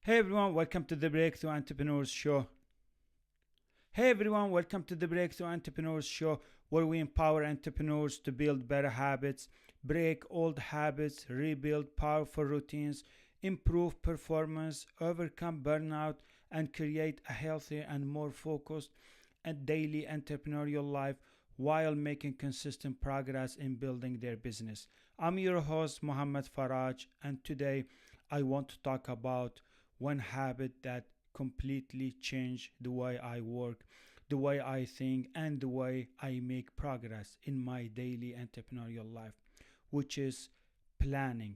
Hey everyone, welcome to the Breakthrough Entrepreneurs Show. Hey everyone, welcome to the Breakthrough Entrepreneurs Show, where we empower entrepreneurs to build better habits, break old habits, rebuild powerful routines, improve performance, overcome burnout, and create a healthier and more focused and daily entrepreneurial life while making consistent progress in building their business. I'm your host, Mohammed Faraj, and today I want to talk about one habit that completely changed the way I work, the way I think, and the way I make progress in my daily entrepreneurial life, which is planning.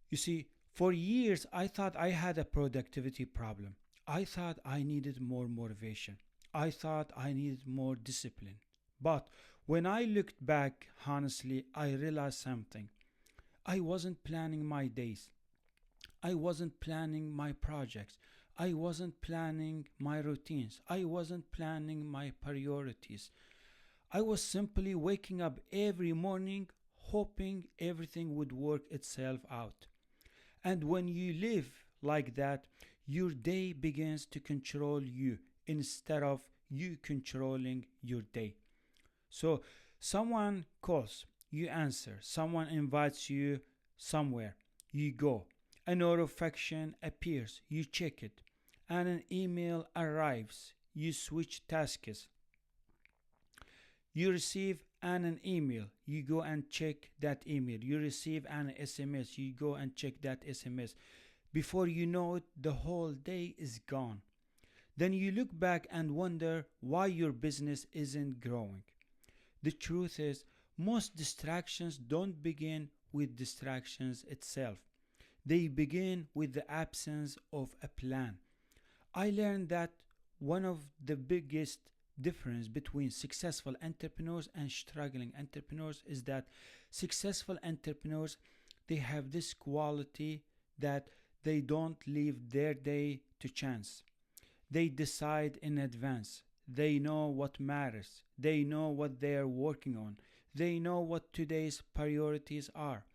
You see, for years I thought I had a productivity problem. I thought I needed more motivation. I thought I needed more discipline. But when I looked back, honestly, I realized something. I wasn't planning my days. I wasn't planning my projects. I wasn't planning my routines. I wasn't planning my priorities. I was simply waking up every morning hoping everything would work itself out. And when you live like that, your day begins to control you instead of you controlling your day. So, someone calls, you answer. Someone invites you somewhere, you go. A notification appears, you check it. And an email arrives, you switch tasks. You receive an email, you go and check that email. You receive an SMS, you go and check that SMS. Before you know it, the whole day is gone. Then you look back and wonder why your business isn't growing. The truth is, most distractions don't begin with distractions itself. They begin with the absence of a plan. I learned that one of the biggest difference between successful entrepreneurs and struggling entrepreneurs is that successful entrepreneurs, they have this quality that they don't leave their day to chance. They decide in advance. They know what matters. They know what they are working on. They know what today's priorities are.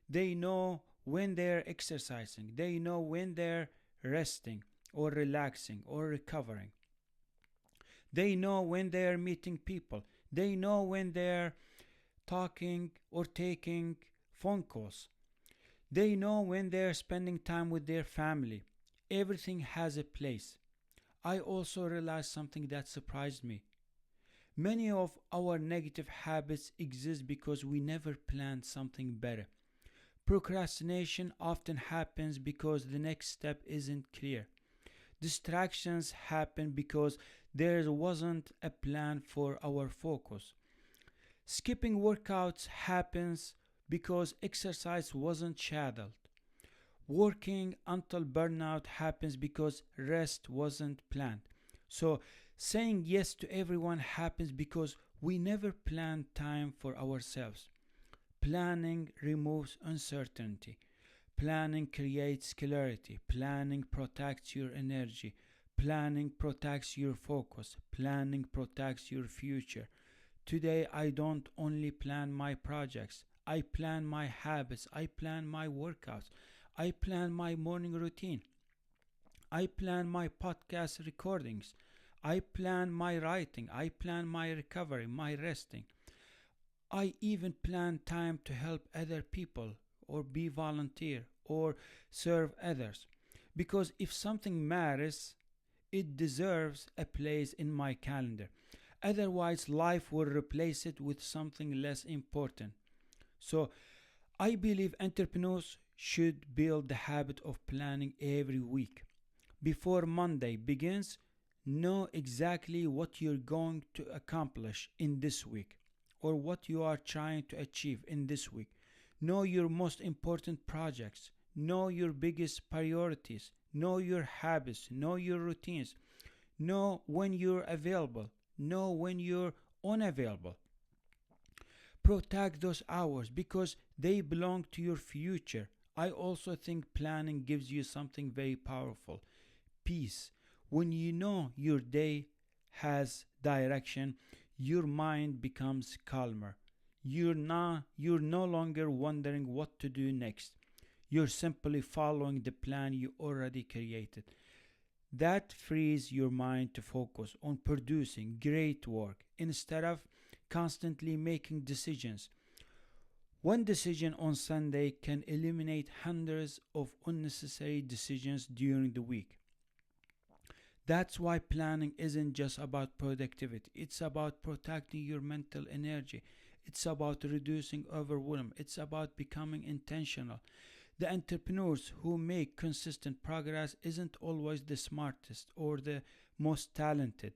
They know when they're exercising. They know when they're resting or relaxing or recovering. They know when they're meeting people. They know when they're talking or taking phone calls. They know when they're spending time with their family. Everything has a place. I also realized something that surprised me. Many of our negative habits exist because we never planned something better. Procrastination often happens because the next step isn't clear. Distractions happen because there wasn't a plan for our focus. Skipping workouts happens because exercise wasn't scheduled. Working until burnout happens because rest wasn't planned. So, saying yes to everyone happens because we never planned time for ourselves. Planning removes uncertainty. Planning creates clarity. Planning protects your energy. Planning protects your focus. Planning protects your future. Today, I don't only plan my projects, I plan my habits, I plan my workouts, I plan my morning routine, I plan my podcast recordings, I plan my writing, I plan my recovery, my resting. I even plan time to help other people or be volunteer or serve others. Because if something matters, it deserves a place in my calendar. Otherwise, life will replace it with something less important. So, I believe entrepreneurs should build the habit of planning every week. Before Monday begins, know exactly what you're going to accomplish in this week or what you are trying to achieve in this week. Know your most important projects. Know your biggest priorities. Know your habits. Know your routines. Know when you're available. Know when you're unavailable. Protect those hours because they belong to your future. I also think planning gives you something very powerful, peace. When you know your day has direction, your mind becomes calmer. You're no longer wondering what to do next. You're simply following the plan you already created. That frees your mind to focus on producing great work instead of constantly making decisions. One decision on Sunday can eliminate hundreds of unnecessary decisions during the week. That's why planning isn't just about productivity, it's about protecting your mental energy. It's about reducing overwhelm. It's about becoming intentional. The entrepreneurs who make consistent progress isn't always the smartest or the most talented.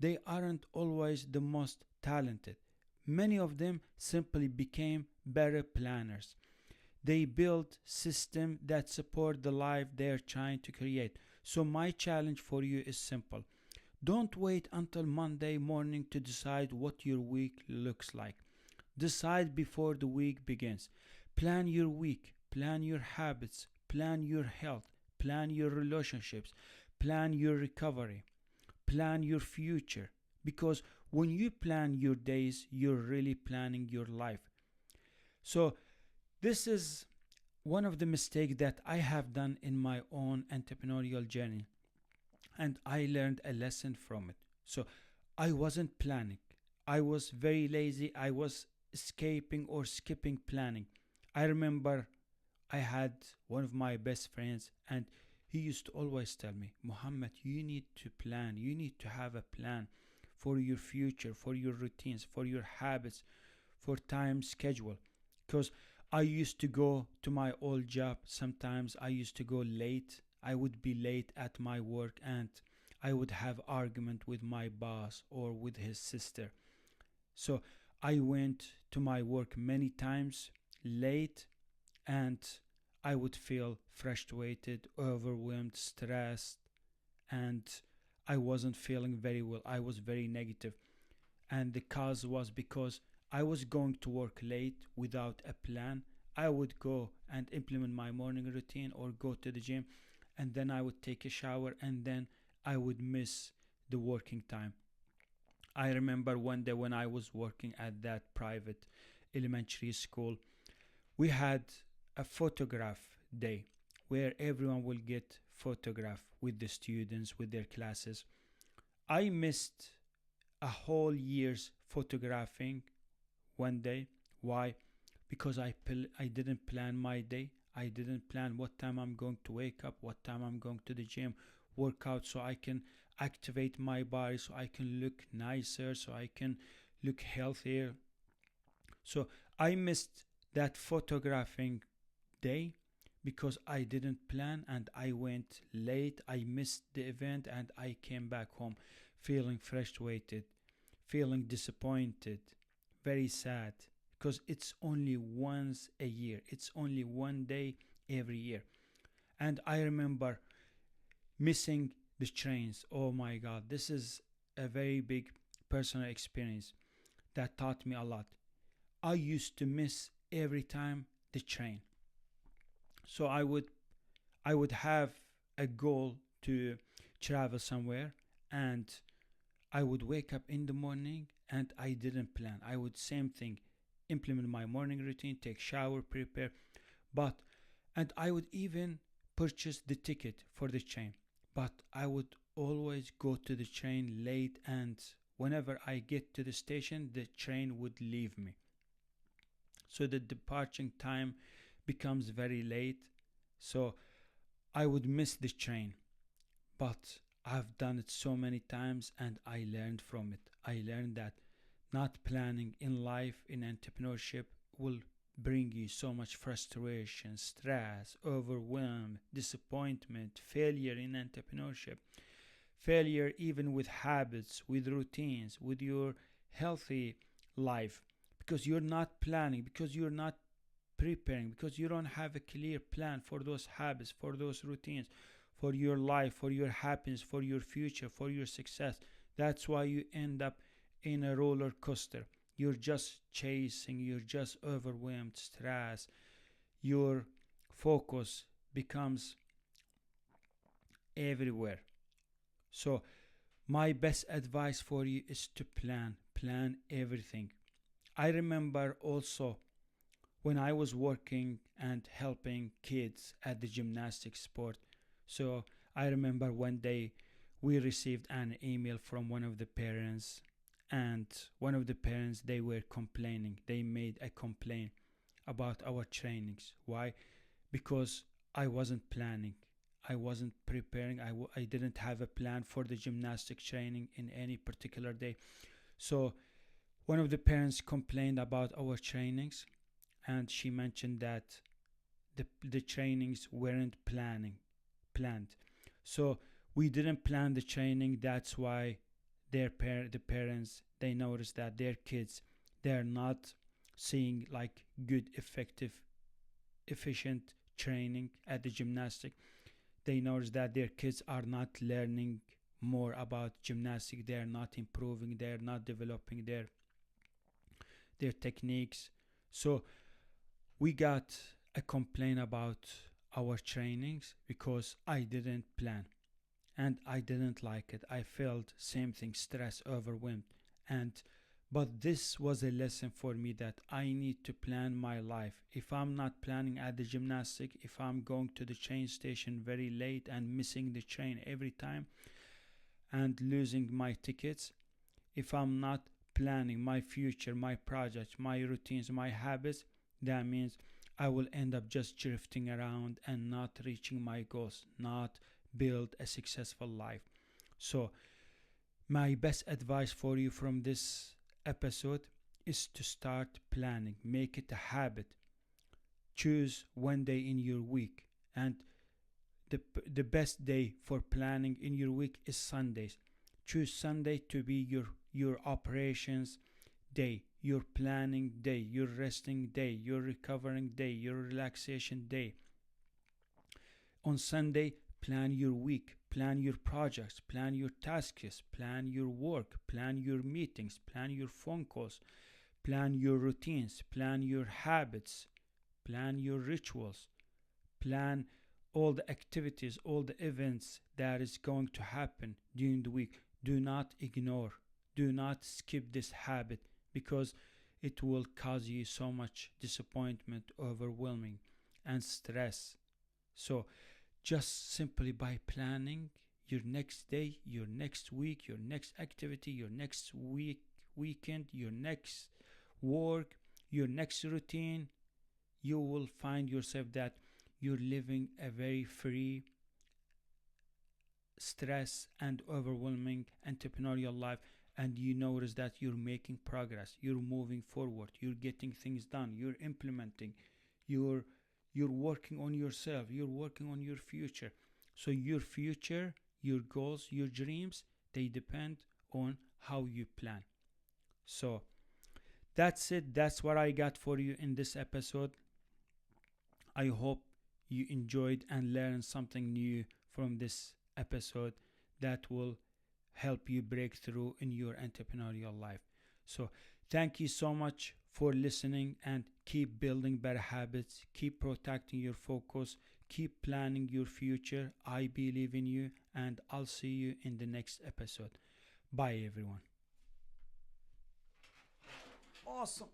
They aren't always the most talented. Many of them simply became better planners. They build systems that support the life they're trying to create. So my challenge for you is simple. Don't wait until Monday morning to decide what your week looks like. Decide before the week begins. Plan your week, plan your habits, plan your health, plan your relationships, plan your recovery, plan your future. Because when you plan your days, you're really planning your life. So, this is one of the mistakes that I have done in my own entrepreneurial journey, and I learned a lesson from it. So, I wasn't planning. I was very lazy. I was escaping or skipping planning. I remember I had one of my best friends, and he used to always tell me, Muhammad, you need to plan. You need to have a plan for your future, for your routines, for your habits, for time schedule. Because I used to go to my old job. Sometimes I used to go late. I would be late at my work, and I would have argument with my boss or with his sister. So I went to my work many times late, and I would feel frustrated, overwhelmed, stressed, and I wasn't feeling very well. I was very negative, and the cause was because I was going to work late without a plan. I would go and implement my morning routine or go to the gym, and then I would take a shower, and then I would miss the working time. I remember one day when I was working at that private elementary school, we had a photograph day where everyone will get photograph with the students with their classes. I missed a whole year's photographing one day. Why? Because I didn't plan my day. I didn't plan what time I'm going to wake up, what time I'm going to the gym, work out so I can activate my body, so I can look nicer, so I can look healthier. So I missed that photographing day because I didn't plan and I went late. I missed the event and I came back home feeling frustrated, feeling disappointed, very sad because it's only once a year. It's only one day every year. And I remember missing the trains. Oh my God, this is a very big personal experience that taught me a lot. I used to miss every time the train. So I would have a goal to travel somewhere, and I would wake up in the morning and I didn't plan. I would same thing, implement my morning routine, take shower, prepare, but and I would even purchase the ticket for the train. But I would always go to the train late, and whenever I get to the station, the train would leave me. So the departing time becomes very late. So I would miss the train. But I've done it so many times and I learned from it. I learned that not planning in life, in entrepreneurship, will bring you so much frustration, stress, overwhelm, disappointment, failure in entrepreneurship, failure even with habits, with routines, with your healthy life, because you're not planning, because you're not preparing, because you don't have a clear plan for those habits, for those routines, for your life, for your happiness, for your future, for your success. That's why you end up in a roller coaster. You're just chasing, you're just overwhelmed, stress. Your focus becomes everywhere. So, my best advice for you is to plan everything. I remember also when I was working and helping kids at the gymnastics sport. So I remember one day we received an email from one of the parents, and one of the parents, they were complaining. They made a complaint about our trainings. Why? Because I wasn't planning. I wasn't preparing. I didn't have a plan for the gymnastic training in any particular day. So one of the parents complained about our trainings, and she mentioned that the trainings weren't planned. So we didn't plan the training. That's why the parents, they noticed that their kids, they're not seeing like good, effective, efficient training at the gymnastic. They notice that their kids are not learning more about gymnastic. They are not improving. They are not developing their techniques. So we got a complaint about our trainings because I didn't plan, and I didn't like it. I felt same thing, stress, overwhelmed. And but this was a lesson for me that I need to plan my life. If I'm not planning at the gymnastic, if I'm going to the train station very late and missing the train every time and losing my tickets, if I'm not planning my future, my projects, my routines, my habits, that means I will end up just drifting around and not reaching my goals, not build a successful life. So, my best advice for you from this episode is to start planning. Make it a habit. Choose one day in your week, and the best day for planning in your week is Sundays. Choose Sunday to be your operations day, your planning day, your resting day, your recovering day, your relaxation day. On Sunday, plan your week, plan your projects, plan your tasks, plan your work, plan your meetings, plan your phone calls, plan your routines, plan your habits, plan your rituals, plan all the activities, all the events that is going to happen during the week. Do not ignore, do not skip this habit, because it will cause you so much disappointment, overwhelming, and stress. So just simply by planning your next day, your next week, your next activity, your next weekend, your next work, your next routine, you will find yourself that you're living a very free, stress and overwhelming entrepreneurial life, and you notice that you're making progress, you're moving forward, you're getting things done, you're implementing, you're you're working on yourself, you're working on your future. So your future, your goals, your dreams, they depend on how you plan. So that's it. That's what I got for you in this episode. I hope you enjoyed and learned something new from this episode that will help you break through in your entrepreneurial life. So, thank you so much for listening, and keep building better habits, keep protecting your focus, keep planning your future. I believe in you, and I'll see you in the next episode. Bye, everyone. Awesome.